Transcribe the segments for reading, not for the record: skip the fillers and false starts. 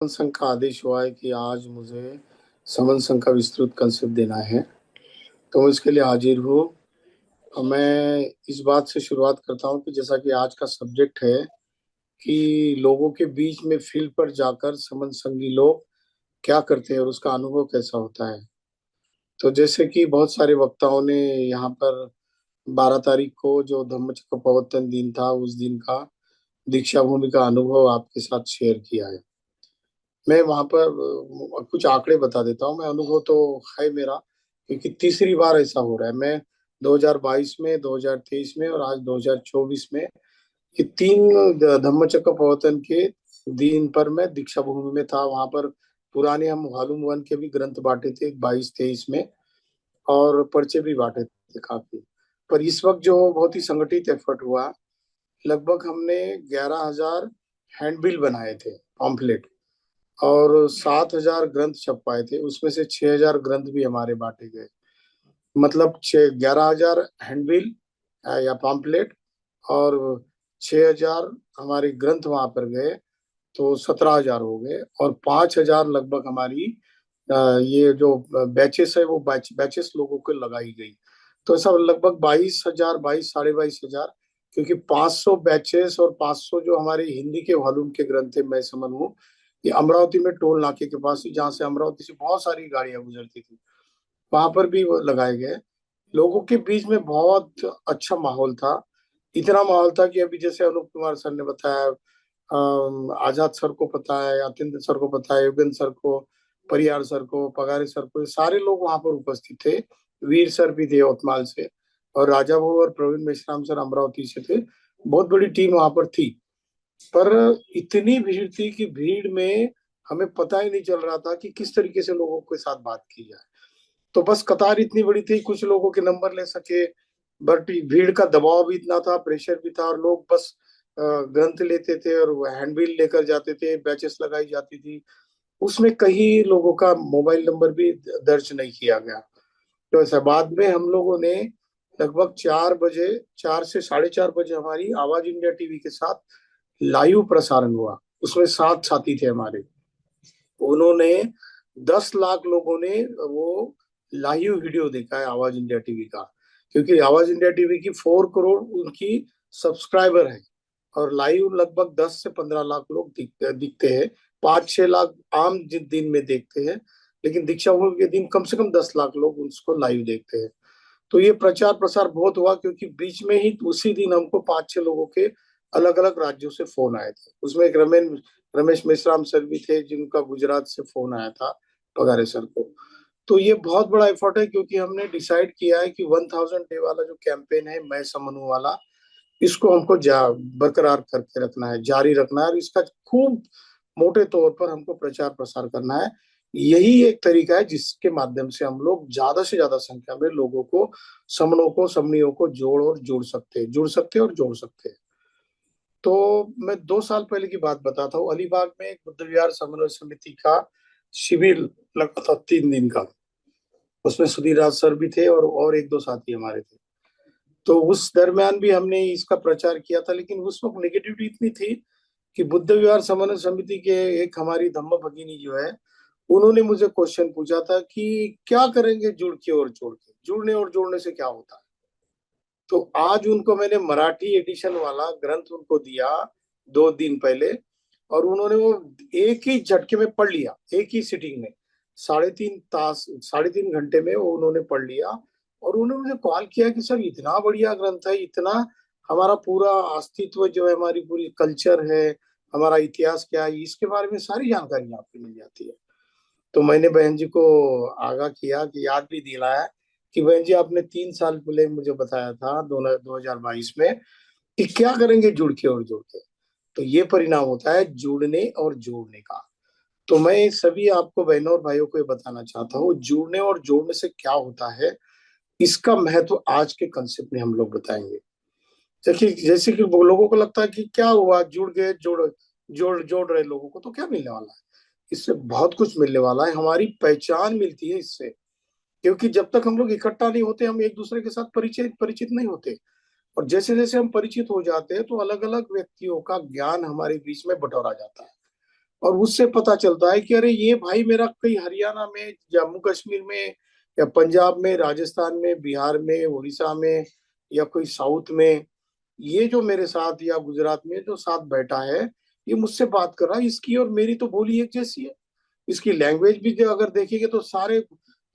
समन संघ का आदेश हुआ है कि आज मुझे समन संघ का विस्तृत कंसेप्ट देना है। तो इसके लिए हाजिर हूँ। और मैं इस बात से शुरुआत करता हूँ कि जैसा कि आज का सब्जेक्ट है कि लोगों के बीच में फील्ड पर जाकर समन संघी लोग क्या करते हैं और उसका अनुभव कैसा होता है। तो जैसे कि बहुत सारे वक्ताओं ने यहाँ पर 12 तारीख को जो धम्मचक्र प्रवर्तन दिन था उस दिन का दीक्षा भूमि का अनुभव आपके साथ शेयर किया है। मैं वहां पर कुछ आंकड़े बता देता हूँ। मैं अनुभव तो है मेरा, क्योंकि तीसरी बार ऐसा हो रहा है। मैं 2022 में, 2023 में और आज 2024 में ये तीन धम्मचक्र प्रवर्तन के दिन पर मैं दीक्षा भूमि में था। वहां पर पुराने हम वालुम वन के भी ग्रंथ बांटे थे 22-23 में, और पर्चे भी बांटे थे काफी। पर इस वक्त जो बहुत ही संगठित एफर्ट हुआ, लगभग हमने 11,000 हैंडबिल बनाए थे, पॉम्फलेट, और 7,000 ग्रंथ छपवाए थे। उसमें से 6,000 ग्रंथ भी हमारे बांटे गए। मतलब 11,000 हैंडबिल या पॉम्पलेट, और 6,000 हमारे ग्रंथ वहां पर गए, तो 17,000 हो गए। और 5,000 लगभग हमारी ये जो बैचेस है वो बैचेस लोगों को लगाई गई। तो ऐसा लगभग 22,000, 22, 22,500, क्योंकि 500 बैचेस और 500 जो हमारे हिंदी के वॉल्यूम के ग्रंथ थे, मैं समझ हूँ, ये अमरावती में टोल नाके के पास ही, जहाँ से अमरावती से बहुत सारी गाड़ियां गुजरती थी, वहां पर भी वो लगाए गए। लोगों के बीच में बहुत अच्छा माहौल था। इतना माहौल था कि अभी जैसे अनूप कुमार सर ने बताया, आजाद सर को पता है, अत्यंत सर को पता है, युगेंद्र सर को, परियार सर को, पगारे सर को, ये सारे लोग वहां पर उपस्थित थे। वीर सर भी थे यवतमाल से, और राजा भाऊ और प्रवीण मेश्राम सर अमरावती से थे। बहुत बड़ी टीम वहां पर थी। पर इतनी भीड़ थी कि भीड़ में हमें पता ही नहीं चल रहा था कि किस तरीके से लोगों के साथ बात की जाए। तो बस कतार इतनी बड़ी थी, कुछ लोगों के नंबर ले सके, बट भीड़ का दबाव भी इतना था, प्रेशर भी था, और लोग बस ग्रंथ लेते थे और हैंडबिल लेकर जाते थे, बैचेस लगाई जाती थी। उसमें कई लोगों का मोबाइल नंबर भी दर्ज नहीं किया गया। तो ऐसा बाद में हम लोगों ने लगभग 4 बजे, 4 से 4:30 बजे हमारी आवाज इंडिया टीवी के साथ लाइव प्रसारण हुआ। उसमें 7 साथी थे हमारे। उन्होंने 10 लाख लोगों ने वो लाइव वीडियो देखा है आवाज इंडिया टीवी का, क्योंकि आवाज इंडिया टीवी की 4 करोड़ उनकी सब्सक्राइबर है। और लाइव लगभग 10 से 15 लाख लोग दिखते हैं। 5-6 लाख आम दिन में देखते हैं, लेकिन दीक्षा भूमि के दिन कम से कम 10 लाख लोग उसको लाइव देखते हैं। तो ये प्रचार प्रसार बहुत हुआ, क्योंकि बीच में ही उसी दिन हमको 5-6 लोगों के अलग अलग राज्यों से फोन आए थे। उसमें एक रमेश मेश्राम सर भी थे, जिनका गुजरात से फोन आया था, पगारे सर को। तो ये बहुत बड़ा एफर्ट है, क्योंकि हमने डिसाइड किया है कि 1000 डे वाला जो कैंपेन है, मैं समनू वाला, इसको हमको बरकरार करके रखना है, जारी रखना है, और इसका खूब मोटे तौर पर हमको प्रचार प्रसार करना है। यही एक तरीका है जिसके माध्यम से हम लोग ज्यादा से ज्यादा संख्या में लोगों को, समनों को, समनियों को जोड़ सकते हैं, जुड़ सकते हैं और जोड़ सकते हैं। तो मैं 2 साल पहले की बात बताता हूँ। अलीबाग में एक बुद्ध विहार समन्वय समिति का शिविर लगा था 3 दिन का। उसमें सुधीर राज सर भी थे, और एक दो साथी हमारे थे। तो उस दरमियान भी हमने इसका प्रचार किया था, लेकिन उस वक्त नेगेटिविटी इतनी थी कि बुद्ध विहार समन्वय समिति के एक हमारी धम्म भगिनी जो है, उन्होंने मुझे क्वेश्चन पूछा था कि क्या करेंगे जुड़ के और जोड़ के, जुड़ने और जोड़ने से क्या होता है। तो आज उनको मैंने मराठी एडिशन वाला ग्रंथ उनको दिया 2 दिन पहले, और उन्होंने वो एक ही झटके में पढ़ लिया, एक ही सिटिंग में, 3.5 तास, 3.5 घंटे में वो उन्होंने पढ़ लिया। और उन्होंने मुझे कॉल किया कि सर इतना बढ़िया ग्रंथ है, इतना हमारा पूरा अस्तित्व जो है, हमारी पूरी कल्चर है, हमारा इतिहास क्या है, इसके बारे में सारी जानकारी आपको मिल जाती है। तो मैंने बहन जी को आगाह किया, कि याद भी दिलाया कि बहन जी, आपने 3 साल पहले मुझे बताया था 2022 में कि क्या करेंगे जुड़ के और जोड़ के। तो ये परिणाम होता है जुड़ने और जोड़ने का। तो मैं सभी आपको बहनों और भाइयों को ये बताना चाहता हूँ, जुड़ने और जोड़ने से क्या होता है, इसका महत्व आज के कंसेप्ट में हम लोग बताएंगे। देखिए, जैसे कि वो लोगों को लगता है कि क्या हुआ, जुड़ गए, जोड़ रहे लोगों को, तो क्या मिलने वाला है। इससे बहुत कुछ मिलने वाला है, हमारी पहचान मिलती है इससे। क्योंकि जब तक हम लोग इकट्ठा नहीं होते, हम एक दूसरे के साथ परिचित परिचित नहीं होते। और जैसे जैसे हम परिचित हो जाते हैं, तो अलग अलग व्यक्तियों का ज्ञान हमारे बीच में बटोरा जाता है। और उससे पता चलता है कि अरे ये भाई मेरा कहीं हरियाणा में, जम्मू कश्मीर में, या पंजाब में, राजस्थान में, बिहार में, उड़ीसा में, या कोई साउथ में, ये जो मेरे साथ या गुजरात में जो साथ बैठा है, ये मुझसे बात कर रहा है, इसकी और मेरी तो बोली एक जैसी है। इसकी लैंग्वेज भी जो अगर देखेंगे तो सारे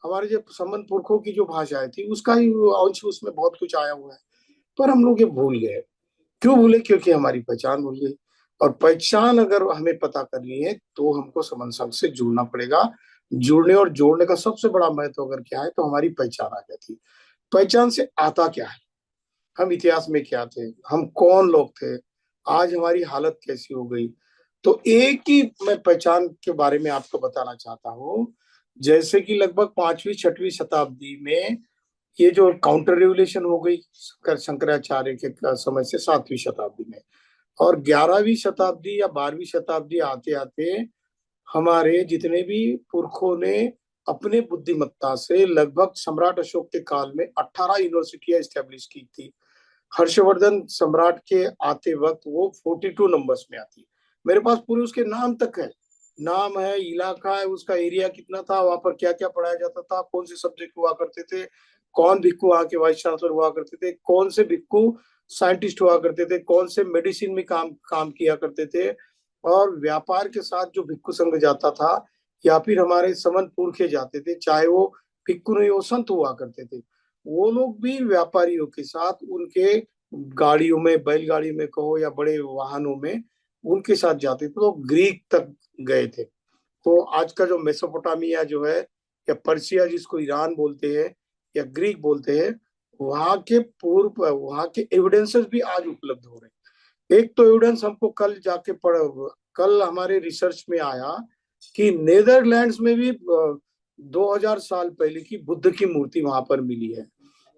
हमारे जो संबंध पुरखों की जो भाषाएं थी उसका ही अंश उसमें बहुत कुछ आया हुआ है। पर हम लोग ये भूल गए। क्यों भूले? क्योंकि हमारी पहचान भूल गई। और पहचान अगर हमें पता करनी है तो हमको समन संघ से जुड़ना पड़ेगा। जुड़ने और जोड़ने का सबसे बड़ा महत्व अगर क्या है तो हमारी पहचान आ जाती है। पहचान से आता क्या है? हम इतिहास में क्या थे, हम कौन लोग थे, आज हमारी हालत कैसी हो गई। तो एक ही मैं पहचान के बारे में आपको बताना चाहता हूँ। जैसे कि लगभग 5वीं 6वीं शताब्दी में ये जो काउंटर रिवोल्यूशन हो गई शंकराचार्य के समय से 7वीं शताब्दी में, और 11वीं शताब्दी या 12वीं शताब्दी आते आते हमारे जितने भी पुरखों ने अपने बुद्धिमत्ता से लगभग सम्राट अशोक के काल में 18 यूनिवर्सिटियां स्टैब्लिश की थी। हर्षवर्धन सम्राट के आते वक्त वो 42 नंबर्स में आती। मेरे पास पूरे उसके नाम तक है। नाम है, इलाका है, उसका एरिया कितना था, वहां पर क्या क्या पढ़ाया जाता था, कौन से सब्जेक्ट हुआ करते थे, कौन भिक्खु वहां के वाइस चांसलर हुआ करते थे, कौन से भिक्खु साइंटिस्ट हुआ करते थे, कौन से मेडिसिन में काम काम किया करते थे। और व्यापार के साथ जो भिक्खु संघ जाता था या फिर हमारे समन पुरखे जाते थे, चाहे वो भिक्खु नहीं हो संत हुआ करते थे, वो लोग भी व्यापारियों के साथ उनके गाड़ियों में, बैलगाड़ी में कहो या बड़े वाहनों में उनके साथ जाते थे, तो ग्रीक तक गए थे। तो आज का जो मेसोपोटामिया जो है, या पर्सिया जिसको ईरान बोलते हैं या ग्रीक बोलते हैं, वहां के पूर्व वहां के एविडेंसेस भी आज उपलब्ध हो रहे हैं। एक तो एविडेंस हमको कल जाके पढ़ कल हमारे रिसर्च में आया कि नेदरलैंड्स में भी 2000 साल पहले की बुद्ध की मूर्ति वहां पर मिली है।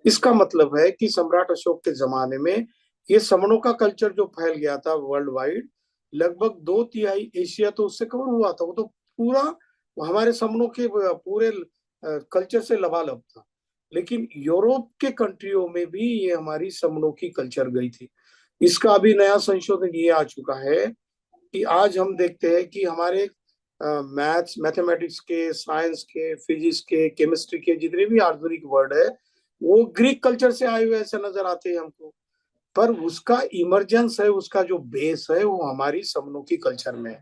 इसका मतलब है कि सम्राट अशोक के जमाने में ये समणों का कल्चर जो फैल गया था वर्ल्ड वाइड, लगभग 2/3 एशिया तो उससे कवर हुआ था। वो तो पूरा हमारे समणों के पूरे कल्चर से लबालब था। लेकिन यूरोप के कंट्रियों में भी ये हमारी समणों की कल्चर गई थी। इसका अभी नया संशोधन ये आ चुका है कि आज हम देखते हैं कि हमारे मैथ्स, मैथमेटिक्स के, साइंस के, फिजिक्स के, केमिस्ट्री के जितने भी आधुनिक वर्ड है वो ग्रीक कल्चर से आए हुए ऐसे नजर आते हैं हमको। पर उसका इमरजेंस है, उसका जो बेस है वो हमारी समनों की कल्चर में है।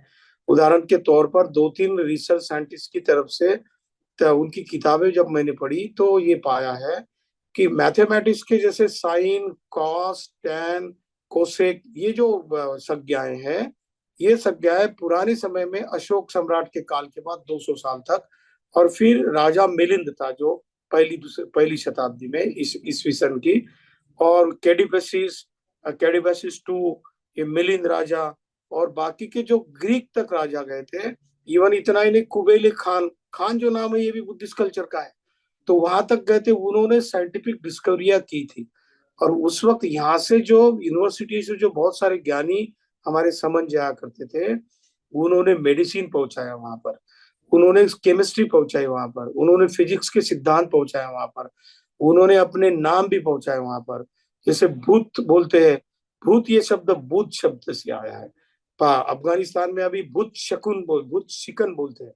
उदाहरण के तौर पर 2-3 रिसर्च साइंटिस्ट की तरफ से उनकी किताबें जब मैंने पढ़ी तो ये पाया है कि मैथमेटिक्स के जैसे साइन, कॉस, टैन, कोसेक, ये जो संज्ञाएं हैं, ये संज्ञाएं पुराने समय में अशोक सम्राट के काल के बाद 200 साल तक, और फिर राजा मिलिंद था जो पहली शताब्दी में इस ईस्वी सन की, और कैडिबेसिस टू, ये मिलिंद राजा, और बाकी के जो ग्रीक तक राजा गए थे। इवन इतना ही नहीं, कुबेले खान, खान जो नाम है ये भी बुद्धिस्ट कल्चर का है। तो वहां तक गए थे, उन्होंने साइंटिफिक डिस्कवरियां की थी। और उस वक्त यहाँ से जो यूनिवर्सिटी से जो बहुत सारे ज्ञानी हमारे समझ जाया करते थे, उन्होंने मेडिसिन पहुंचाया वहां पर, उन्होंने केमिस्ट्री पहुंचाई वहां पर, उन्होंने फिजिक्स के सिद्धांत पहुंचाए वहां पर, उन्होंने अपने नाम भी पहुंचाए वहां पर। जैसे भूत बोलते हैं, भूत ये शब्द बुद्ध शब्द से आया है। अफगानिस्तान में अभी बुद्ध शिकन बोलते हैं।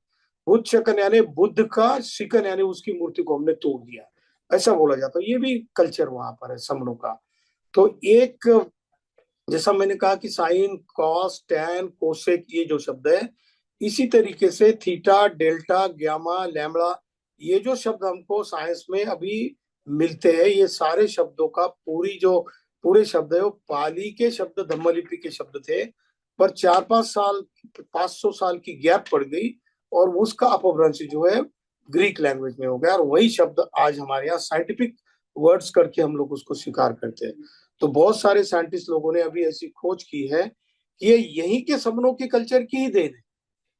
बुद्ध शकन यानी बुद्ध का शिकन, यानी उसकी मूर्ति को हमने तोड़ दिया, ऐसा बोला जाता है। ये भी कल्चर वहां पर है समणों का। तो एक, जैसा मैंने कहा कि साइन, कॉस, टैन, कोसेक, ये जो शब्द है, इसी तरीके से थीटा, डेल्टा, ग्यामा, लैम्बडा, ये जो शब्द हमको साइंस में अभी मिलते हैं, ये सारे शब्दों का पूरे शब्द है वो पाली के शब्द, धम्मलिपि के शब्द थे। पर 4-5 साल, 500 साल की गैप पड़ गई और उसका अपभ्रंश जो है ग्रीक लैंग्वेज में हो गया, और वही शब्द आज हमारे यहाँ साइंटिफिक वर्ड्स करके हम लोग उसको स्वीकार करते हैं। तो बहुत सारे साइंटिस्ट लोगों ने अभी ऐसी खोज की है कि ये यहीं के सपनों की कल्चर की ही देन है,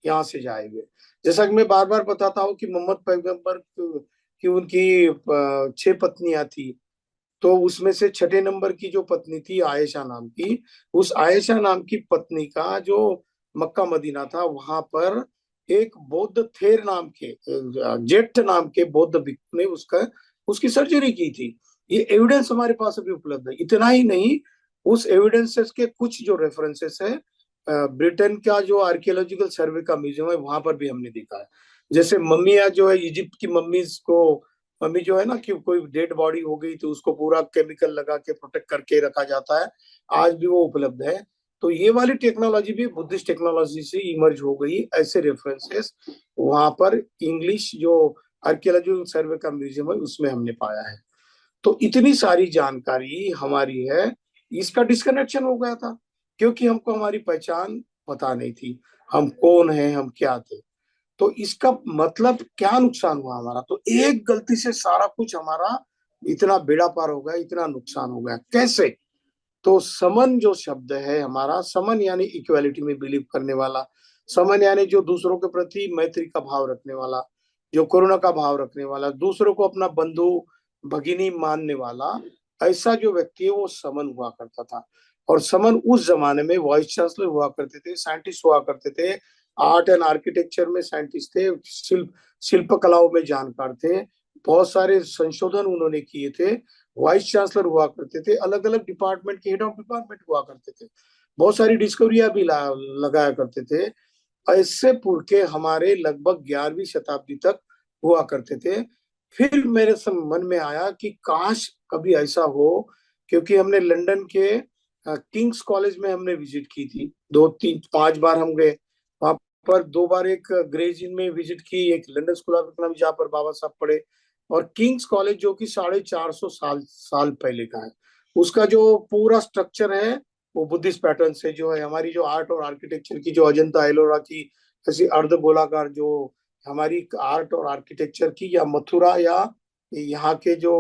यहाँ से जाएंगे। जैसा कि मैं बार बार बताता हूँ कि मोहम्मद पैगंबर की उनकी 6 पत्नियां थी, तो उसमें से छठे नंबर की जो पत्नी थी आयशा नाम की, उस आयशा नाम की पत्नी का जो मक्का मदीना था वहां पर एक बौद्ध थेर नाम के, जेठ नाम के बौद्ध भिक्षु ने उसका उसकी सर्जरी की थी। ये एविडेंस हमारे पास अभी उपलब्ध है। इतना ही नहीं, उस एविडेंसेस के कुछ जो रेफरेंसेस है ब्रिटेन का जो आर्कियोलॉजिकल सर्वे का म्यूजियम है वहां पर भी हमने देखा है। जैसे मम्मियाँ जो है, इजिप्ट की मम्मीज को, मम्मी जो है ना, कि कोई डेड बॉडी हो गई तो उसको पूरा केमिकल लगा के प्रोटेक्ट करके रखा जाता है, आज भी वो उपलब्ध है। तो ये वाली टेक्नोलॉजी भी बुद्धिस्ट टेक्नोलॉजी से इमर्ज हो गई, ऐसे रेफरेंसेस वहां पर इंग्लिश जो आर्कियोलॉजिकल सर्वे का म्यूजियम है उसमें हमने पाया है। तो इतनी सारी जानकारी हमारी है, इसका डिस्कनेक्शन हो गया था क्योंकि हमको हमारी पहचान पता नहीं थी, हम कौन है, हम क्या थे। तो इसका मतलब क्या नुकसान हुआ हमारा, तो एक गलती से सारा कुछ हमारा इतना बेड़ा पार हो गया, इतना नुकसान हो गया। कैसे? तो समन जो शब्द है हमारा, समन यानी इक्वालिटी में बिलीव करने वाला, समन यानी जो दूसरों के प्रति मैत्री का भाव रखने वाला, जो करुणा का भाव रखने वाला, दूसरों को अपना बंधु भगिनी मानने वाला, ऐसा जो व्यक्ति है वो समन हुआ करता था। और समन उस जमाने में वाइस चांसलर हुआ करते थे, साइंटिस्ट हुआ करते थे, आर्ट एंड आर्किटेक्चर में साइंटिस्ट थे, शिल्प कलाओं में जानकार थे, बहुत सारे संशोधन उन्होंने किए थे, वाइस चांसलर हुआ करते थे, अलग अलग डिपार्टमेंट के हेड ऑफ डिपार्टमेंट हुआ करते थे, बहुत सारी डिस्कवरियां भी लगाया करते थे। ऐसे पुर के हमारे लगभग 11वीं शताब्दी तक हुआ करते थे। फिर मेरे मन में आया कि काश कभी ऐसा हो, क्योंकि हमने लंदन के किंग्स कॉलेज में हमने विजिट की थी, 2 3 5 बार हम गए वहां पर। 2 बार एक ग्रेज इन में विजिट की, एक लंदन स्कूल ऑफ इकोनॉमिक्स जहाँ पर बाबा साहब पढ़े, और किंग्स कॉलेज जो कि 450 साल पहले का है। उसका जो पूरा स्ट्रक्चर है वो बुद्धिस्ट पैटर्न से, जो है हमारी जो आर्ट और आर्किटेक्चर की, जो अजंता एलोरा की ऐसी अर्ध गोलाकार जो हमारी आर्ट और आर्किटेक्चर की, या मथुरा या यहाँ के जो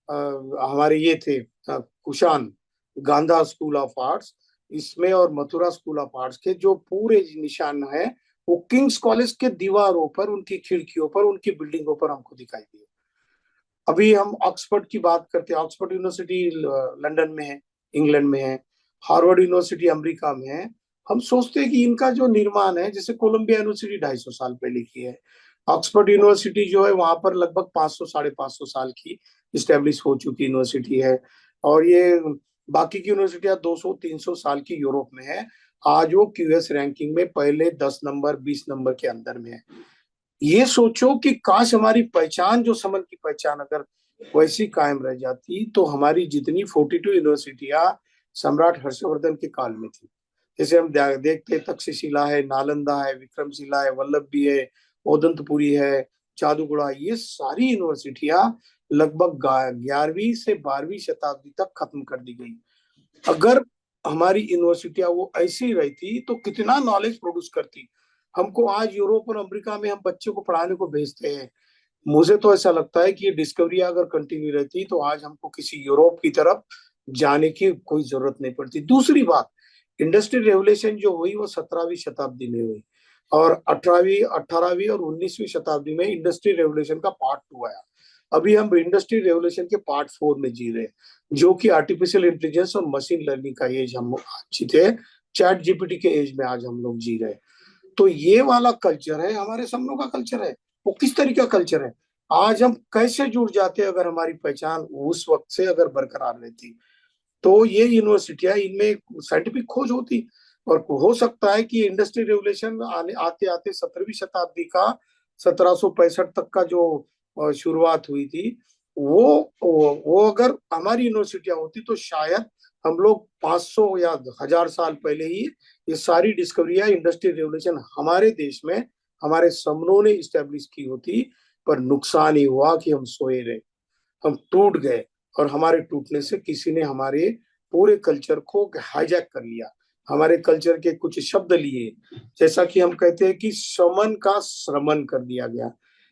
हमारे ये थे कुशान, गांधा स्कूल ऑफ आर्ट्स, इसमें और मथुरा स्कूल ऑफ आर्ट्स के जो पूरे निशान है वो किंग्स कॉलेज के दीवारों पर, उनकी खिड़कियों पर, उनकी बिल्डिंगों पर हमको दिखाई दिए। अभी हम ऑक्सफोर्ड की बात करते हैं, ऑक्सफोर्ड यूनिवर्सिटी लंदन में है, इंग्लैंड में है, हार्वर्ड यूनिवर्सिटी अमेरिका में है। हम सोचते हैं कि इनका जो निर्माण है, जैसे कोलंबिया यूनिवर्सिटी 250 साल पहले की है, ऑक्सफोर्ड यूनिवर्सिटी जो है वहां पर लगभग 500 550 साल की इस्टेब्लिश हो चुकी यूनिवर्सिटी है। और ये बाकी की यूनिवर्सिटियां 200 300 साल की यूरोप में है। आज वो क्यूएस रैंकिंग में पहले 10 नंबर 20 नंबर के अंदर में है। ये सोचो कि काश हमारी पहचान, जो समन की पहचान अगर वैसी कायम रह जाती, तो हमारी जितनी 42 यूनिवर्सिटियां सम्राट हर्षवर्धन के काल में थी, जैसे हम देखते हैं तक्षशिला है, नालंदा है, विक्रमशिला है, वल्लभी है, ओदंतपुरी है, जादूगुड़ा, ये सारी यूनिवर्सिटियां लगभग 11वीं से 12वीं शताब्दी तक खत्म कर दी गई। अगर हमारी यूनिवर्सिटियां वो ऐसी रहती तो कितना नॉलेज प्रोड्यूस करती। हमको आज यूरोप और अमेरिका में हम बच्चों को पढ़ाने को भेजते हैं। मुझे तो ऐसा लगता है कि ये डिस्कवरी अगर कंटिन्यू रहती तो आज हमको किसी यूरोप की तरफ जाने की कोई जरूरत नहीं पड़ती। दूसरी बात, इंडस्ट्रियल रेवोल्यूशन जो हुई वो 17वीं शताब्दी में हुई, और 18वीं और 19वीं शताब्दी में इंडस्ट्रियल रेवोल्यूशन का पार्ट 2 आया। अभी हम इंडस्ट्रियल रेवोल्यूशन के पार्ट 4 में जी रहे हैं, जो कि आर्टिफिशियल इंटेलिजेंस और मशीन लर्निंग का एज हम जीते, चैट जीपीटी के एज में आज हम लोग जी रहे हैं। तो ये वाला कल्चर है, हमारे सपनों का कल्चर है। वो किस तरीके का कल्चर है, आज हम कैसे जुड़ जाते अगर हमारी पहचान उस वक्त से अगर बरकरार रहती। तो ये यूनिवर्सिटियां, इनमें साइंटिफिक खोज होती, और हो सकता है कि इंडस्ट्री रेवोल्यूशन आने आते आते 17वीं शताब्दी का 1765 तक का जो शुरुआत हुई थी, वो अगर हमारी यूनिवर्सिटियां होती तो शायद हम लोग 500 या 1000 साल पहले ही ये सारी डिस्कवरियां, इंडस्ट्रियल रेवोल्यूशन हमारे देश में हमारे समनों ने इस्टेब्लिश की होती। पर नुकसान ही हुआ कि हम सोए रहे, हम टूट गए, और हमारे टूटने से किसी ने हमारे पूरे कल्चर को हाईजैक कर लिया, हमारे कल्चर के कुछ शब्द लिए, जैसा कि हम कहते हैं कि समन का श्रमण कर दिया गया।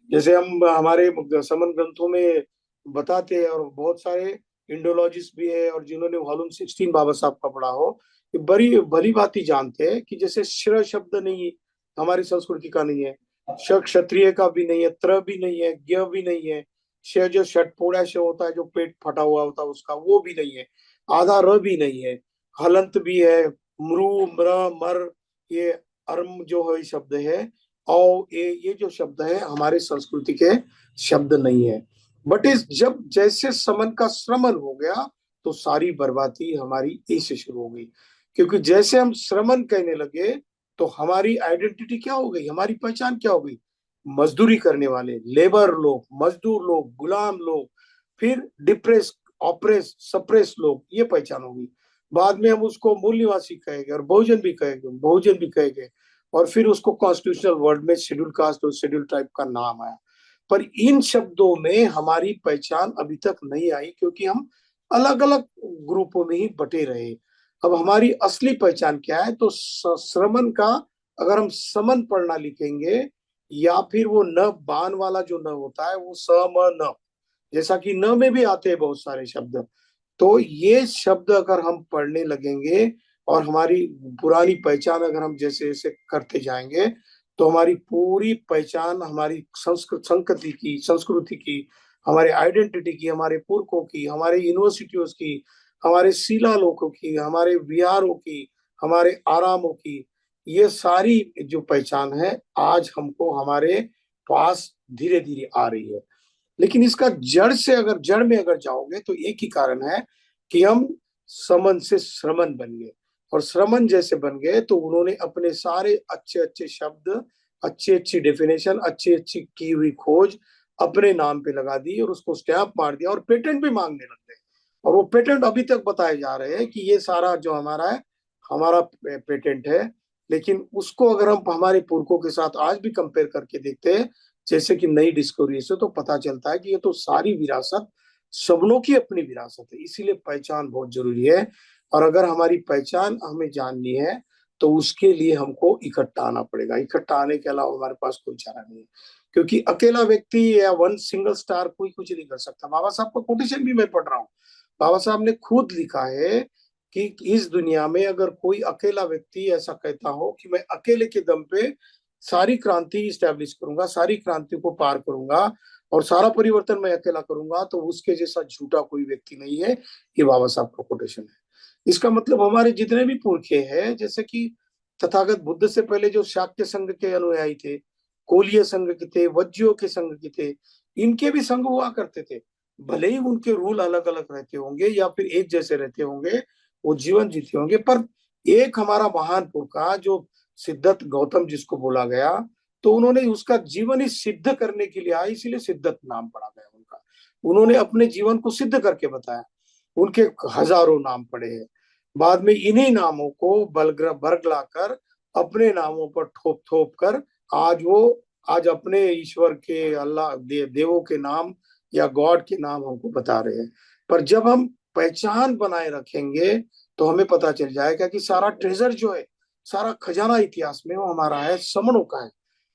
जैसे हम हमारे समन ग्रंथों में बताते हैं, और बहुत सारे इंडोलॉजिस्ट भी है, और जिन्होंने वॉल्यूम 16 बाबा साहब का पढ़ा हो, ये बड़ी भली बात ही जानते हैं कि जैसे श्र शब्द नहीं हमारी संस्कृति का नहीं है, श क्षत्रिय का भी नहीं है, त्र भी नहीं है, ज्ञ भी नहीं है, श जो षटपोड़ा श होता है, जो पेट फटा हुआ होता है उसका, वो भी नहीं है, आधा र भी नहीं है, हलंत भी है, मृ म्र मर, ये अर्म जो है शब्द है, और ये जो शब्द है हमारे संस्कृति के शब्द नहीं है। बट इस जब जैसे समन का श्रमण हो गया तो सारी बर्बादी हमारी ऐसे शुरू हो गई। क्योंकि जैसे हम श्रमण कहने लगे तो हमारी आइडेंटिटी क्या हो गई, हमारी पहचान क्या हो गई? मजदूरी करने वाले, लेबर लोग, मजदूर लोग, गुलाम लोग, फिर डिप्रेस, ऑप्रेस, सप्रेस लोग, ये पहचान होगी। बाद में हम उसको मूल निवासी कहेंगे और बहुजन भी कहेंगे। और फिर उसको कॉन्स्टिट्यूशनल वर्ड में शेड्यूल कास्ट और शेड्यूल ट्राइब का नाम आया। पर इन शब्दों में हमारी पहचान अभी तक नहीं आई, क्योंकि हम अलग अलग ग्रुपों में ही बटे रहे। अब हमारी असली पहचान क्या है? तो श्रमण का अगर हम समन पढ़ना लिखेंगे, या फिर वो न बान वाला जो न होता है, वो सम न, जैसा कि न में भी आते हैं बहुत सारे शब्द। तो ये शब्द अगर हम पढ़ने लगेंगे और हमारी पुरानी पहचान अगर हम जैसे जैसे करते जाएंगे, तो हमारी पूरी पहचान, हमारी संस्कृति की, हमारे आइडेंटिटी की, हमारे पुरखों की, हमारे यूनिवर्सिटियों की, हमारे शिलालोकों की, हमारे विहारों की, हमारे आरामों की, ये सारी जो पहचान है आज हमको हमारे पास धीरे धीरे आ रही है। लेकिन इसका जड़ में अगर जाओगे तो एक ही कारण है कि हम समन से श्रमण बन गए। और श्रमण जैसे बन गए तो उन्होंने अपने सारे अच्छे अच्छे शब्द, अच्छी अच्छी डेफिनेशन, अच्छी अच्छी की हुई खोज अपने नाम पे लगा दी और उसको स्टैंप मार दिया और पेटेंट भी मांगने लग गए। और वो पेटेंट अभी तक बताए जा रहे हैं कि ये सारा जो हमारा है, हमारा पेटेंट है। लेकिन उसको अगर हम हमारे पुरखों के साथ आज भी कंपेयर करके देखते हैं, जैसे कि नई डिस्कवरी से, तो पता चलता है कि ये तो सारी विरासत सबनों की अपनी विरासत है। इसीलिए पहचान बहुत जरूरी है। और अगर हमारी पहचान हमें जाननी है तो उसके लिए हमको इकट्ठा आना पड़ेगा। इकट्ठा आने के अलावा हमारे पास कोई चारा नहीं है, क्योंकि अकेला व्यक्ति या वन सिंगल स्टार कोई कुछ नहीं कर सकता। बाबा साहब का कोटेशन भी मैं पढ़ रहा हूँ। बाबा साहब ने खुद लिखा है कि इस दुनिया में अगर कोई अकेला व्यक्ति ऐसा कहता हो कि मैं अकेले के दम पे सारी क्रांति स्टैब्लिश करूंगा, सारी क्रांति को पार करूंगा और सारा परिवर्तन मैं अकेला करूंगा, तो उसके जैसा झूठा कोई व्यक्ति नहीं है। ये बाबा साहब का कोटेशन है। इसका मतलब हमारे जितने भी पुरखे हैं, जैसे कि तथागत बुद्ध से पहले जो शाक्य संघ के अनुयायी थे, कोलीय संघ के थे, वज्जियों के संघ के थे, इनके भी संघ हुआ करते थे। भले ही उनके रूल अलग अलग रहते होंगे या फिर एक जैसे रहते होंगे, वो जीवन जीते होंगे, पर एक हमारा महान पुरखा जो सिद्धत गौतम जिसको बोला गया, तो उन्होंने उसका जीवन ही सिद्ध करने के लिए आया, इसीलिए सिद्धत नाम पड़ा गया उनका। उन्होंने अपने जीवन को सिद्ध करके बताया। उनके हजारों नाम पड़े हैं। बाद में इन्हीं नामों को बरगला कर अपने नामों पर ठोप ठोप कर आज अपने ईश्वर के, अल्लाह देवों के नाम या गॉड के नाम हमको बता रहे हैं। पर जब हम पहचान बनाए रखेंगे तो हमें पता चल जाएगा कि सारा ट्रेजर जो है, सारा खजाना इतिहास में वो हमारा है, समणों का है।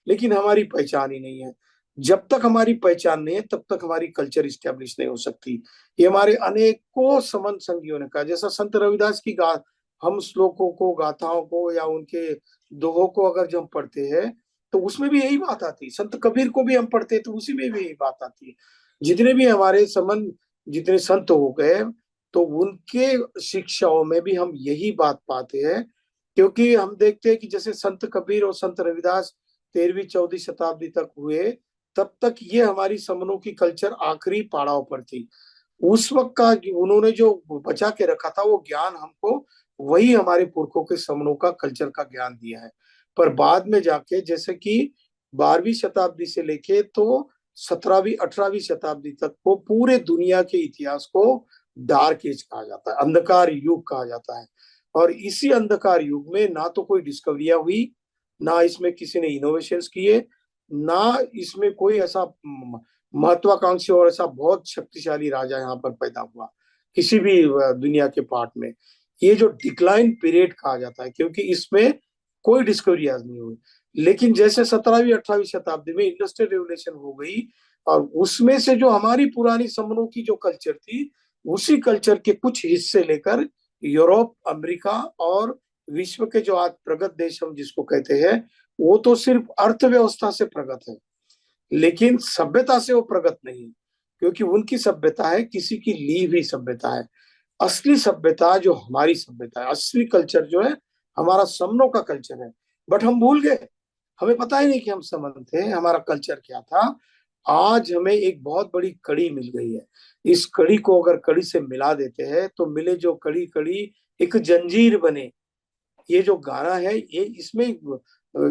लेकिन हमारी पहचान ही नहीं है। जब तक हमारी पहचान नहीं है तब तक हमारी कल्चर स्टैब्लिश नहीं हो सकती। ये हमारे अनेकों समन संगियों ने कहा, जैसा संत रविदास की गा हम श्लोकों को, गाथाओं को या उनके दोहों को अगर जब हम पढ़ते हैं तो उसमें भी यही बात आती है। संत कबीर को भी हम पढ़ते हैं तो उसी में भी यही बात आती है। जितने भी हमारे समन, जितने संत हो गए, तो उनके शिक्षाओं में भी हम यही बात पाते हैं। क्योंकि हम देखते हैं कि जैसे संत कबीर और संत रविदास 13वीं 14वीं शताब्दी तक हुए, तब तक ये हमारी समनों की कल्चर आखिरी पड़ाव पर थी। उस वक्त का उन्होंने जो बचा के रखा था वो ज्ञान हमको, वही हमारे पुरखों के समनों का कल्चर का ज्ञान दिया है। पर बाद में जाके जैसे कि 12वीं शताब्दी से लेके तो 17वीं 18वीं शताब्दी तक को पूरे दुनिया के इतिहास को डार्क एज कहा जाता है, अंधकार युग कहा जाता है। और इसी अंधकार युग में ना तो कोई डिस्कवरियां हुई, ना इसमें किसी ने इनोवेशंस किए, ना इसमें कोई ऐसा महत्वाकांक्षी और ऐसा बहुत शक्तिशाली राजा यहाँ पर पैदा हुआ किसी भी दुनिया के पार्ट में। ये जो डिक्लाइन पीरियड कहा जाता है, क्योंकि इसमें कोई डिस्कवरी आज नहीं हुई। लेकिन जैसे 17वीं 18वीं शताब्दी में इंडस्ट्रियल रेवोल्यूशन हो गई, और उसमें से जो हमारी पुरानी समनों की जो कल्चर थी, उसी कल्चर के कुछ हिस्से लेकर यूरोप, अमेरिका और विश्व के जो आज प्रगत देश हम जिसको कहते हैं, वो तो सिर्फ अर्थव्यवस्था से प्रगत है, लेकिन सभ्यता से वो प्रगत नहीं। क्योंकि उनकी सभ्यता है किसी की ली हुई सभ्यता है। असली सभ्यता जो हमारी सभ्यता है, असली कल्चर जो है हमारा समनों का कल्चर है। बट हम भूल गए, हमें पता ही नहीं कि हम समन थे, हमारा कल्चर क्या था। आज हमें एक बहुत बड़ी कड़ी मिल गई है। इस कड़ी को अगर कड़ी से मिला देते हैं तो मिले जो कड़ी कड़ी एक जंजीर बने, ये जो गाना है ये इसमें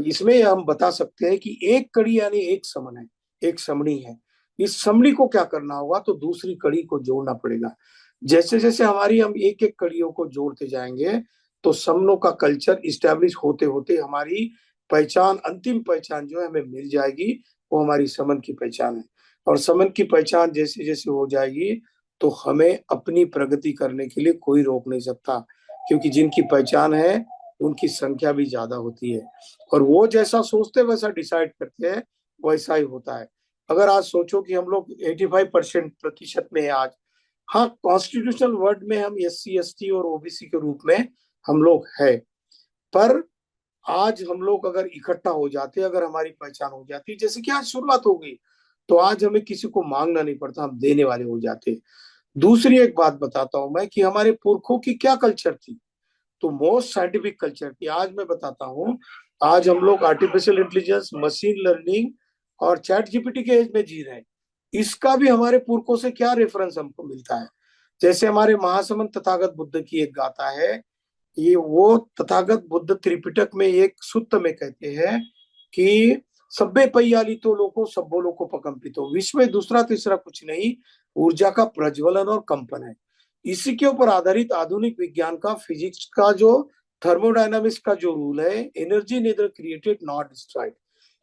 इसमें हम बता सकते हैं कि एक कड़ी यानी एक समन है, एक समणी है। इस समणी को क्या करना होगा, तो दूसरी कड़ी को जोड़ना पड़ेगा। जैसे जैसे हमारी हम एक एक कड़ियों को जोड़ते जाएंगे तो समनों का कल्चर इस्टेब्लिश होते होते हमारी पहचान, अंतिम पहचान जो है हमें मिल जाएगी, वो हमारी समन की पहचान है। और समन की पहचान जैसे जैसे हो जाएगी तो हमें अपनी प्रगति करने के लिए कोई रोक नहीं सकता, क्योंकि जिनकी पहचान है उनकी संख्या भी ज्यादा होती है, और वो जैसा सोचते वैसा डिसाइड करते हैं, वैसा ही होता है। अगर आज सोचो कि हम लोग 85% प्रतिशत में है आज, हाँ कॉन्स्टिट्यूशनल वर्ड में हम SC ST और OBC के रूप में हम लोग है, पर आज हम लोग अगर इकट्ठा हो जाते, अगर हमारी पहचान हो जाती, जैसे कि आज शुरुआत हो गई, तो आज हमें किसी को मांगना नहीं पड़ता, हम देने वाले हो जाते। दूसरी एक बात बताता हूं मैं कि हमारे पुरखों की क्या कल्चर थी, तो मोस्ट साइंटिफिक कल्चर थी। आज मैं बताता हूँ, आज हम लोग आर्टिफिशियल इंटेलिजेंस, मशीन लर्निंग और चैट जीपीटी के एज में जी रहे हैं। इसका भी हमारे पुरखों से क्या रेफरेंस हमको मिलता है। जैसे हमारे महासमंत तथागत बुद्ध की एक गाथा है, ये वो तथागत बुद्ध त्रिपिटक में एक सूत्र में कहते हैं कि सब्बे पैयाली तो लोको सब्बो लोको पकंपितो, विश्व में दूसरा तीसरा कुछ नहीं, ऊर्जा का प्रज्वलन और कंपन है। इसी के ऊपर आधारित आधुनिक विज्ञान का, फिजिक्स का जो थर्मोडायनामिक्स का जो रूल है, energy neither created not destroyed,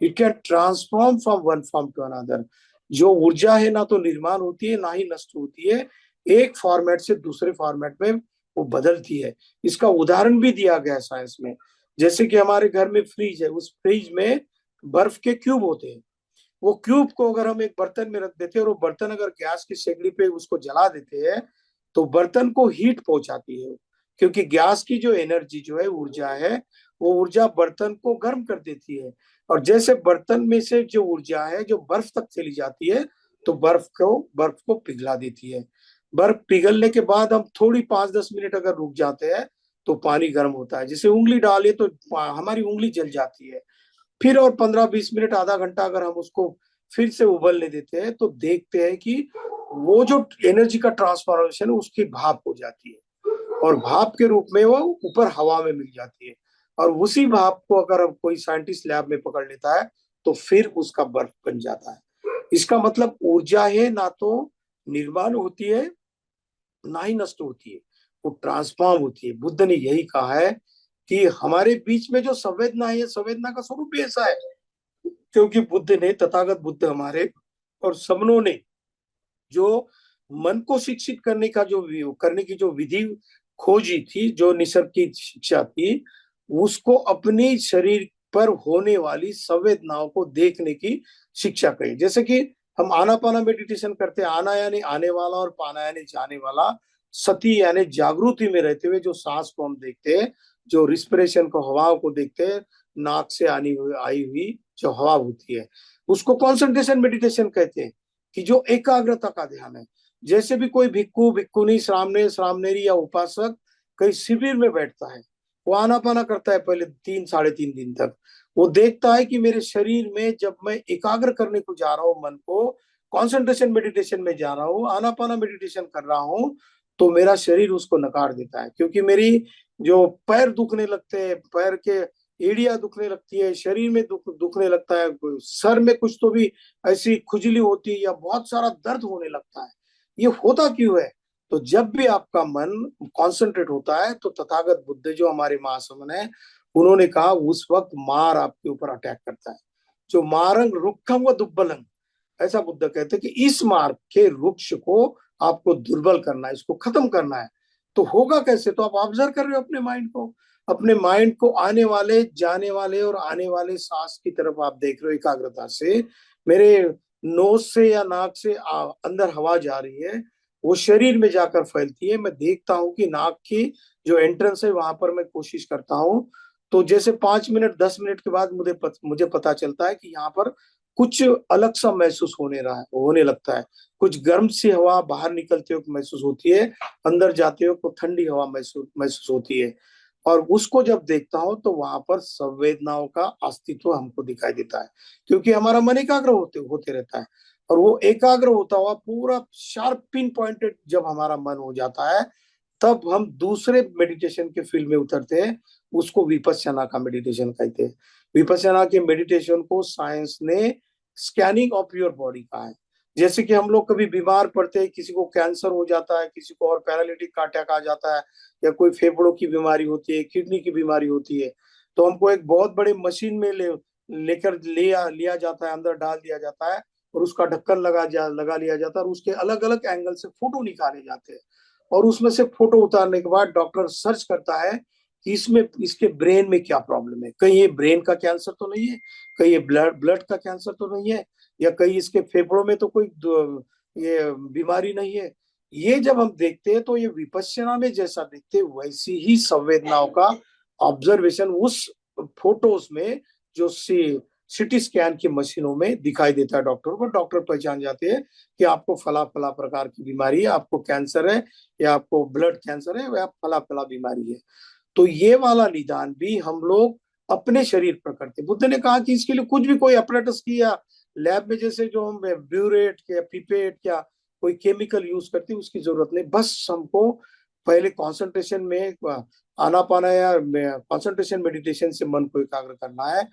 it can transform from one form to another. जो ऊर्जा है ना तो निर्माण होती है ना ही नष्ट होती है, एक फॉर्मेट से दूसरे फॉर्मेट में वो बदलती है। इसका उदाहरण भी दिया गया है साइंस में। जैसे कि हमारे घर में फ्रिज है, उस फ्रिज में बर्फ के क्यूब होते हैं। वो क्यूब को अगर हम एक बर्तन में रख देते हैं और वो बर्तन अगर गैस की शेगड़ी पे उसको जला देते हैं तो बर्तन को हीट पहुंचाती है, क्योंकि गैस की जो एनर्जी जो है, ऊर्जा है, वो ऊर्जा बर्तन को गर्म कर देती है। और जैसे बर्तन में से जो ऊर्जा है जो बर्फ तक चली जाती है तो बर्फ को पिघला देती है। बर्फ पिघलने के बाद हम थोड़ी 5-10 मिनट अगर रुक जाते हैं तो पानी गर्म होता है, जैसे उंगली डाले तो हमारी उंगली जल जाती है। फिर और 15-20 मिनट, आधा घंटा अगर हम उसको फिर से उबलने देते हैं तो देखते हैं कि वो जो एनर्जी का ट्रांसफॉर्मेशन है उसकी भाप हो जाती है, और भाप के रूप में वो ऊपर हवा में मिल जाती है। और उसी भाप को अगर कोई साइंटिस्ट लैब में पकड़ लेता है तो फिर उसका बर्फ बन जाता है। इसका मतलब ऊर्जा है ना तो निर्माण होती है ना ही नष्ट होती है, वो ट्रांसफॉर्म होती है। बुद्ध ने यही कहा है कि हमारे बीच में जो संवेदना है, संवेदना का स्वरूप भी ऐसा है, क्योंकि बुद्ध ने, तथागत बुद्ध हमारे और सबनों ने जो मन को शिक्षित करने की जो विधि खोजी थी, जो निसर्ग की शिक्षा थी, उसको अपनी शरीर पर होने वाली संवेदनाओं को देखने की शिक्षा कही। जैसे कि हम आनापाना मेडिटेशन करते हैं, आना यानी आने वाला और पाना यानी जाने वाला, सती यानी जागृति में रहते हुए जो सांस को हम देखते हैं, जो रिस्पिरेशन को, हवाओं को देखते हैं, नाक से आनी हुई आई हुई जो हवा होती है, उसको कॉन्सेंट्रेशन मेडिटेशन कहते हैं, कि जो एकाग्रता का ध्यान है। जैसे भी कोई भिक्खु, भिक्खुनी, श्रामणे, श्रामणेरी या उपासक कहीं शिविर में बैठता है, वो आनापाना करता है पहले 3-3.5 दिन तक। वो देखता है कि मेरे शरीर में जब मैं एकाग्र करने को जा रहा हूँ, मन को कॉन्सेंट्रेशन मेडिटेशन में जा रहा हूँ, आनापाना मेडिटेशन कर रहा हूँ, तो मेरा शरीर उसको नकार देता है, क्योंकि मेरी जो पैर दुखने लगते हैं, पैर के एड़ियां दुखने लगती है, शरीर में दुखने लगता है, सर में कुछ तो भी ऐसी खुजली होती है या बहुत सारा दर्द होने लगता है। ये होता क्यों है? तो जब भी आपका मन कॉन्सेंट्रेट होता है तो तथागत बुद्ध जो हमारे महासमन है, उन्होंने कहा उस वक्त मार आपके ऊपर अटैक करता है, जो मारंग रुक्षम व दुर्बलंग, ऐसा बुद्ध कहते हैं कि इस मार्ग के वृक्ष को आपको दुर्बल करना है, इसको खत्म करना है। तो होगा कैसे? तो आप ऑब्जर्व कर रहे हो अपने माइंड को, अपने माइंड को आने वाले, जाने वाले और आने वाले सांस की तरफ आप देख रहे हो एकाग्रता से। मेरे नोज से या नाक से अंदर हवा जा रही है, वो शरीर में जाकर फैलती है। मैं देखता हूँ कि नाक की जो एंट्रेंस है वहां पर मैं कोशिश करता हूँ, तो जैसे 5 मिनट 10 मिनट के बाद मुझे पता चलता है कि यहाँ पर कुछ अलग सा महसूस होने लगता है। कुछ गर्म सी हवा बाहर निकलते हुए महसूस होती है, अंदर जाते हुए को ठंडी हवा महसूस होती है। और उसको जब देखता हूं तो वहां पर संवेदनाओं का अस्तित्व हमको दिखाई देता है, क्योंकि हमारा मन एकाग्र होते होते रहता है। और वो एकाग्र होता हुआ पूरा शार्प पिन पॉइंटेड जब हमारा मन हो जाता है, तब हम दूसरे मेडिटेशन के फील्ड में उतरते हैं, उसको विपश्यना का मेडिटेशन कहते हैं। विपश्यना के मेडिटेशन को साइंस ने स्कैनिंग ऑफ योर बॉडी कहा है। जैसे कि हम लोग कभी बीमार पड़ते हैं, किसी को कैंसर हो जाता है, किसी को और पैरालिटिक अटैक आ जाता है, या कोई फेफड़ों की बीमारी होती है, किडनी की बीमारी होती है, तो हमको एक बहुत बड़ी मशीन में लेकर लिया जाता है, अंदर डाल दिया जाता है, और उसका ढक्कन लगा लिया जाता है, और उसके अलग अलग एंगल से फोटो निकाले जाते हैं। और उसमें से फोटो उतारने के बाद डॉक्टर सर्च करता है कि इसमें इसके ब्रेन में क्या प्रॉब्लम है, कहीं ये ब्रेन का कैंसर तो नहीं है, कहीं ये ब्लड ब्लड का कैंसर तो नहीं है, या कहीं इसके फेफड़ों में तो कोई ये बीमारी नहीं है। ये जब हम देखते हैं तो ये विपश्यना में जैसा देखते हैं वैसी ही संवेदनाओं का ऑब्जर्वेशन उस फोटोज में, जो सिटी स्कैन की मशीनों में दिखाई देता है डॉक्टर को। डॉक्टर पहचान जाते हैं कि आपको फला फला प्रकार की बीमारी है, आपको कैंसर है, या आपको ब्लड कैंसर है, या फला फला बीमारी है। तो ये वाला निदान भी हम लोग अपने शरीर पर करते। बुद्ध ने कहा कि इसके लिए कुछ भी कोई अपरेटस की या लैब में जैसे जो हम ब्यूरेट या पिपेट या कोई केमिकल यूज करते हैं उसकी जरूरत नहीं। बस हमको पहले कंसंट्रेशन में आनापाना या कंसंट्रेशन मेडिटेशन से मन को एकाग्र करना है।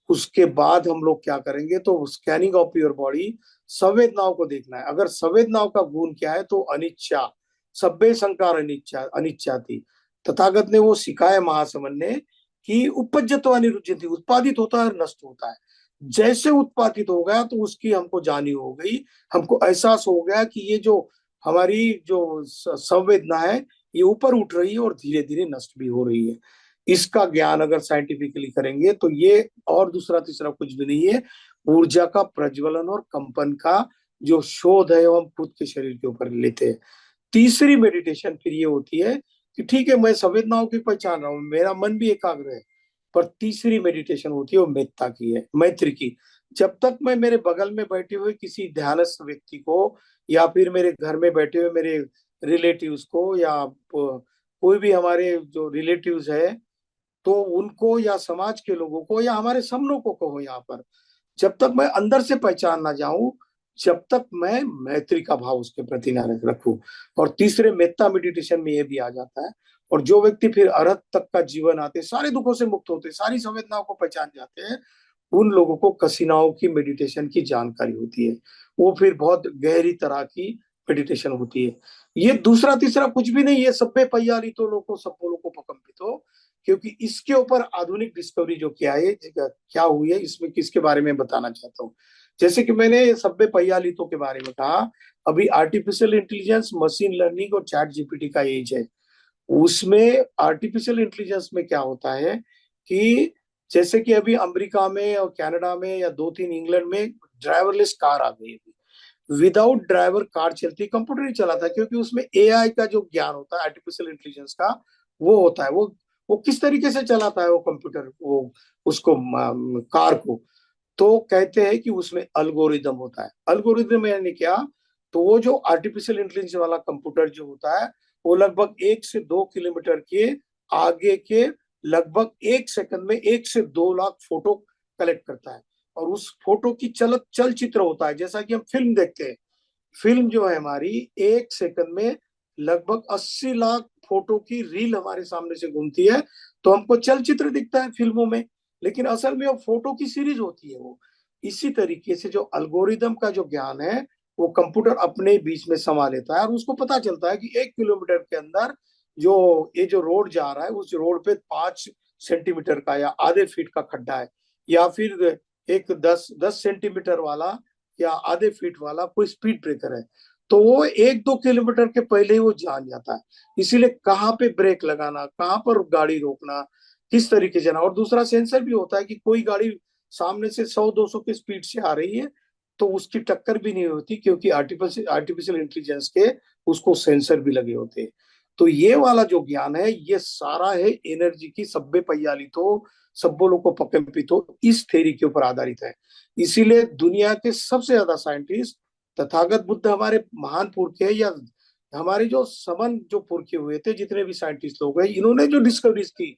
उसके बाद हम लोग क्या करेंगे, तो स्कैनिंग ऑफ योर बॉडी, संवेदनाओं को देखना है। अगर संवेदनाओं का गुण क्या है, तो अनिच्छा, सब्बे संकार अनिच्छा अनिच्छा थी। तथागत ने वो सिखाया महासमन ने कि उपज्यतो अनिरुद्धति, उत्पादित होता है और नष्ट होता है। जैसे उत्पादित हो गया तो उसकी हमको जानी हो गई, हमको एहसास हो गया कि ये जो हमारी जो संवेदना है ये ऊपर उठ रही है और धीरे धीरे नष्ट भी हो रही है। इसका ज्ञान अगर साइंटिफिकली करेंगे तो ये और दूसरा तीसरा कुछ भी नहीं है, ऊर्जा का प्रज्वलन और कंपन का जो शोध है वो हम खुद के शरीर के ऊपर लेते हैं। तीसरी मेडिटेशन फिर ये होती है कि ठीक है मैं संवेदनाओं की पहचान रहा हूँ, मेरा मन भी एकाग्र है, पर तीसरी मेडिटेशन होती है वो मेत्ता की है, मैत्री की। जब तक मैं मेरे बगल में बैठे हुए किसी ध्यानस्थ व्यक्ति को, या फिर मेरे घर में बैठे हुए मेरे रिलेटिव्स को, या कोई भी हमारे जो रिलेटिव्स है, तो उनको या समाज के लोगों को या हमारे सब लोगों को हो यहाँ पर, जब तक मैं अंदर से पहचान ना जाऊं, जब तक मैं मैत्री का भाव उसके प्रति ना रखूं। और तीसरे मेत्ता मेडिटेशन में ये भी आ जाता है। और जो व्यक्ति फिर अरहत तक का जीवन आते, सारे दुखों से मुक्त होते, सारी संवेदनाओं को पहचान जाते हैं, उन लोगों को कसिनाओं की मेडिटेशन की जानकारी होती है। वो फिर बहुत गहरी तरह की मेडिटेशन होती है। ये दूसरा तीसरा कुछ भी नहीं है, सब्बे पय्याली तो लोगों सब लोगों को पकम्पित हो, क्योंकि इसके ऊपर आधुनिक डिस्कवरी जो किया है, क्या हुई है, इसमें किसके बारे में बताना चाहता हूँ। जैसे कि मैंने सब्बे पय्यालितों के बारे में कहा, अभी आर्टिफिशियल इंटेलिजेंस, मशीन लर्निंग और चैट जीपीटी का एज है। उसमें आर्टिफिशियल इंटेलिजेंस में क्या होता है कि जैसे कि अभी अमेरिका में और कनाडा में या दो तीन इंग्लैंड में ड्राइवरलेस कार आ गई है। विदाउट ड्राइवर कार चलती, कंप्यूटर ही चलाता है, क्योंकि उसमें एआई का जो ज्ञान होता है, आर्टिफिशियल इंटेलिजेंस का, वो होता है। वो किस तरीके से चलाता है वो कंप्यूटर, वो उसको कार को, तो कहते हैं कि उसमें अल्गोरिदम होता है। अल्गोरिदम यानी क्या, तो वो जो आर्टिफिशियल इंटेलिजेंस वाला कंप्यूटर जो होता है, वो लगभग 1 से 2 किलोमीटर के आगे के लगभग 1 सेकंड में 1 से 2 लाख फोटो कलेक्ट करता है। और उस फोटो की चल चित्र होता है, जैसा कि हम फिल्म देखते हैं। फिल्म जो है हमारी 1 सेकंड में लगभग 80 लाख फोटो की रील हमारे सामने से घूमती है, तो हमको चलचित्र दिखता है फिल्मों में, लेकिन असल में वो फोटो की सीरीज होती है वो। इसी तरीके से जो अल्गोरिदम का जो ज्ञान है, वो कंप्यूटर अपने बीच में समा लेता है, और उसको पता चलता है कि 1 किलोमीटर के अंदर जो ये जो रोड जा रहा है, उस रोड पे 5 सेंटीमीटर का या आधे फीट का खड्डा है, या फिर एक 10 10 सेंटीमीटर वाला या आधे फीट वाला कोई स्पीड ब्रेकर है। तो वो 1 2 किलोमीटर के पहले ही वो जान जाता है। इसीलिए कहाँ पे ब्रेक लगाना, कहाँ पर गाड़ी रोकना, किस तरीके से जाना। और दूसरा सेंसर भी होता है कि कोई गाड़ी सामने से 100 200 की स्पीड से आ रही है, तो उसकी टक्कर भी नहीं होती, क्योंकि आर्टिफिशियल इंटेलिजेंस के उसको सेंसर भी लगे होते हैं। तो ये वाला जो ज्ञान है, ये सारा है एनर्जी की सब्बे पय्याली तो सब्बो लोग को पकम्पित हो, इस थ्योरी के ऊपर आधारित है। इसीलिए दुनिया के सबसे ज्यादा साइंटिस्ट तथागत बुद्ध हमारे महान पुरखे, या हमारे जो समन जो पुरखे हुए थे, जितने भी साइंटिस्ट लोग हैं, इन्होंने जो डिस्कवरीज की,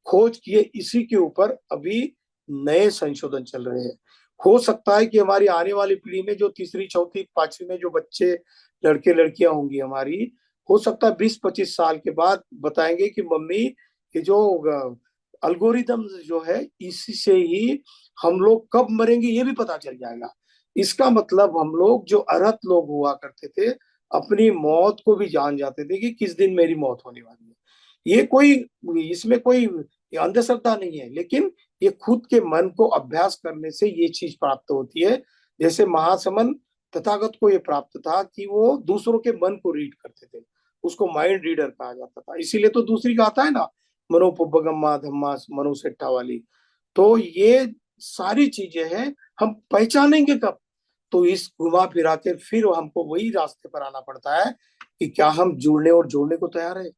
खोज किए, इसी के ऊपर अभी नए संशोधन चल रहे हैं। हो सकता है कि हमारी आने वाली पीढ़ी में जो तीसरी चौथी पांचवी में जो बच्चे, लड़के लड़कियां होंगी हमारी, हो सकता है 20-25 साल के बाद बताएंगे कि मम्मी ये जो अल्गोरिदम जो है इसी से ही हम लोग कब मरेंगे ये भी पता चल जाएगा। इसका मतलब हम लोग जो अरहत लोग हुआ करते थे अपनी मौत को भी जान जाते थे कि किस दिन मेरी मौत होने वाली है। ये कोई इसमें कोई अंधश्रद्धा नहीं है, लेकिन ये खुद के मन को अभ्यास करने से ये चीज प्राप्त होती है। जैसे महासमन तथागत को ये प्राप्त था कि वो दूसरों के मन को रीड करते थे, उसको माइंड रीडर कहा जाता था। इसीलिए तो दूसरी गाथा है ना, मनोपुब्बगम्मा धम्मा मनुसेट्टा वाली। तो ये सारी चीजें हैं, हम पहचानेंगे कब? तो इस घुमा फिरा के फिर हमको वही रास्ते पर आना पड़ता है कि क्या हम जुड़ने और जोड़ने को तैयार है।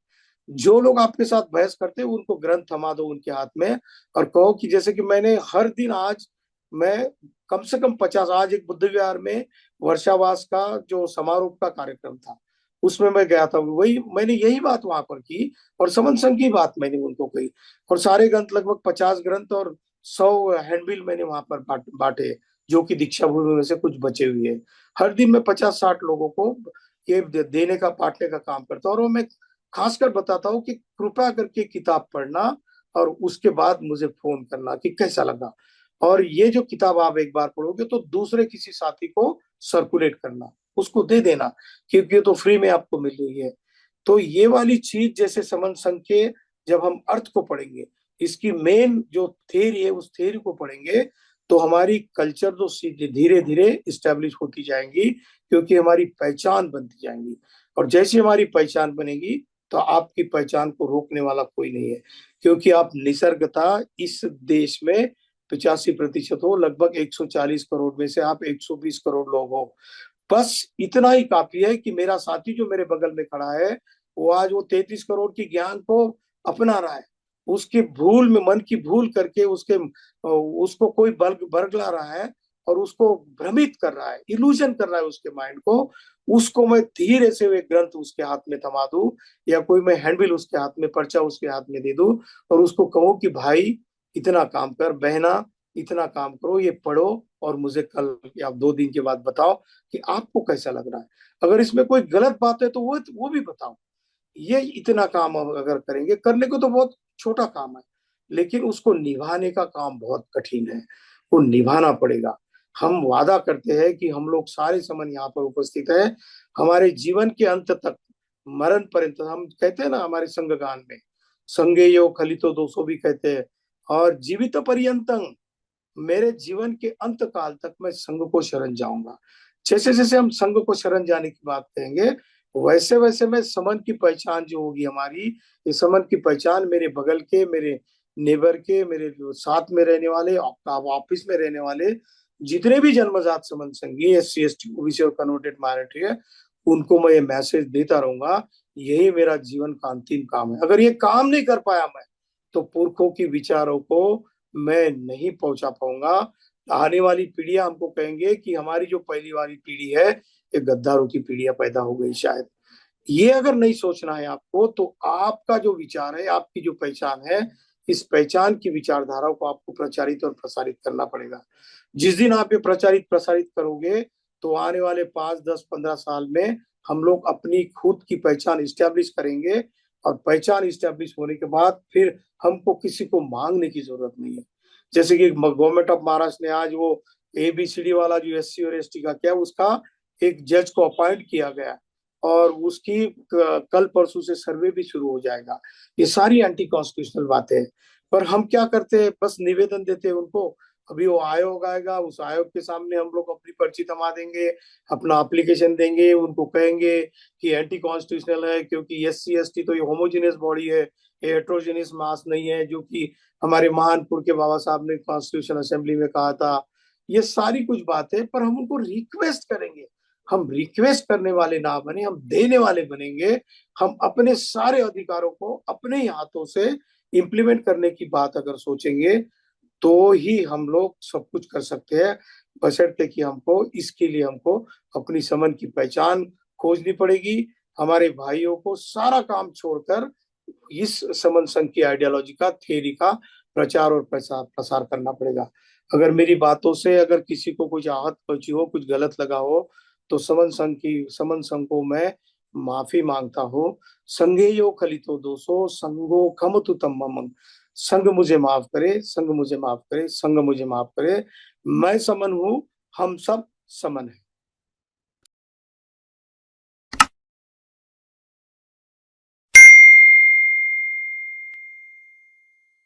जो लोग आपके साथ बहस करते हैं उनको ग्रंथ थमा दो उनके हाथ में और कहो कि जैसे कि मैंने हर दिन आज मैं कम से कम 50, आज एक बुद्ध विहार में वर्षावास का जो समारोह का कार्यक्रम था उसमें मैं गया था, वही मैंने यही बात वहां पर की और समन संघ की बात मैंने उनको कही। और सारे ग्रंथ लगभग 50 ग्रंथ और 100 हैंडबिल मैंने वहां पर बांटे, जो कि दीक्षा भूमि में से कुछ बचे हुए हैं। हर दिन मैं 50-60 लोगों को ये देने का बांटने का काम करता हूँ। और वो मैं खासकर बताता हूँ कि कृपया करके किताब पढ़ना और उसके बाद मुझे फोन करना कि कैसा लगा। और ये जो किताब आप एक बार पढ़ोगे तो दूसरे किसी साथी को सर्कुलेट करना, उसको दे देना, क्योंकि ये तो फ्री में आपको मिल रही है। तो ये वाली चीज जैसे समन संघ के जब हम अर्थ को पढ़ेंगे, इसकी मेन जो थ्योरी है उस थ्योरी को पढ़ेंगे, तो हमारी कल्चर तो धीरे धीरे इस्टेब्लिश होती जाएंगी, क्योंकि हमारी पहचान बनती जाएंगी। और जैसे हमारी पहचान बनेगी तो आपकी पहचान को रोकने वाला कोई नहीं है, क्योंकि आप निसर्गता इस देश में 85% हो, लगभग 140 करोड़ में से आप 120 करोड़ लोग हो। बस इतना ही काफी है कि मेरा साथी जो मेरे बगल में खड़ा है वो आज वो 33 करोड़ की ज्ञान को अपना रहा है। उसकी भूल में, मन की भूल करके उसको कोई बरगला रहा है और उसको भ्रमित कर रहा है, इल्यूजन कर रहा है उसके माइंड को। उसको मैं धीरे से वे ग्रंथ उसके हाथ में थमा दूं या कोई मैं हैंडबिल उसके हाथ में, पर्चा उसके हाथ में दे दूं और उसको कहूं कि भाई इतना काम कर, बहना इतना काम करो, ये पढ़ो और मुझे कल या 2 दिन के बाद बताओ कि आपको कैसा लग रहा है। अगर इसमें कोई गलत बात है तो वो भी बताओ। ये इतना काम हम अगर करेंगे, करने को तो बहुत छोटा काम है, लेकिन उसको निभाने का काम बहुत कठिन है, वो निभाना पड़ेगा। हम वादा करते हैं कि हम लोग सारे समन यहाँ पर उपस्थित है, हमारे जीवन के अंत तक, मरण पर्यंत। हम कहते हैं ना हमारे संघ गान में, संगे यो खलितो दोषो भी कहते हैं, और जीवित पर्यंतम, मेरे जीवन के अंत काल तक मैं संघ को शरण जाऊंगा। जैसे जैसे हम संघ को शरण जाने की बात कहेंगे वैसे वैसे मैं समन की पहचान जो होगी हमारी, ये समन की पहचान मेरे बगल के, मेरे नेबर के, मेरे जो साथ में रहने वाले, ऑफिस में रहने वाले जितने भी जन्मजात समन संघी SC ST ओबीसी और कन्वर्टेड माइनॉरिटी है, उनको मैं ये मैसेज देता रहूंगा। यही मेरा जीवन का अंतिम काम है। अगर ये काम नहीं कर पाया मैं, तो पुरखों की विचारों को मैं नहीं पहुंचा पाऊंगा। आने वाली पीढ़ियां हमको कहेंगे कि हमारी जो पहली वाली पीढ़ी है ये गद्दारों की पीढ़ियां पैदा हो गई शायद। ये अगर नहीं सोचना है आपको, तो आपका जो विचार है, आपकी जो पहचान है, इस पहचान की विचारधारा को आपको प्रचारित और प्रसारित करना पड़ेगा। जिस दिन आप ये प्रचारित प्रसारित करोगे तो आने वाले 5, 10, 15 साल में हम लोग अपनी खुद की पहचान इस्टेब्लिश करेंगे। और पहचान इस्टेब्लिश होने के बाद फिर हमको किसी को मांगने की जरूरत नहीं है। जैसे कि गवर्नमेंट ऑफ महाराष्ट्र ने आज वो ABCD वाला जो SC और ST का क्या, उसका एक जज को अपॉइंट किया गया और उसकी कल परसों से सर्वे भी शुरू हो जाएगा। ये सारी एंटी कॉन्स्टिट्यूशनल बातें हैं, पर हम क्या करते हैं, बस निवेदन देते हैं उनको। अभी वो आयोग आएगा, उस आयोग के सामने हम लोग अपनी पर्ची थमा देंगे, अपना एप्लीकेशन देंगे, उनको कहेंगे कि एंटी कॉन्स्टिट्यूशनल है क्योंकि SC ST तो ये होमोजेनियस बॉडी है, ये हेट्रोजेनियस मास नहीं है, जो कि हमारे महानपुर के बाबा साहब ने कॉन्स्टिट्यूशन असेंबली में कहा था। ये सारी कुछ बातें, पर हम उनको रिक्वेस्ट करेंगे। हम रिक्वेस्ट करने वाले ना बने, हम देने वाले बनेंगे। हम अपने सारे अधिकारों को अपने ही हाथों से इम्प्लीमेंट करने की बात अगर सोचेंगे तो ही हम लोग सब कुछ कर सकते हैं। बशर्ते कि हमको इसके लिए हमको अपनी समन की पहचान खोजनी पड़ेगी। हमारे भाइयों को सारा काम छोड़कर इस समन संघ की आइडियोलॉजी का, थ्योरी का प्रचार और प्रसार प्रसार करना पड़ेगा। अगर मेरी बातों से अगर किसी को कुछ आहत पहुंची हो, कुछ गलत लगा हो, तो समन संघ को मैं माफी मांगता हो। संगे यो खलितो दोषो संगो कम तु तम। संग मुझे माफ करे, संग मुझे माफ करे, संग मुझे माफ करे। मैं समन हूँ, हम सब समन है।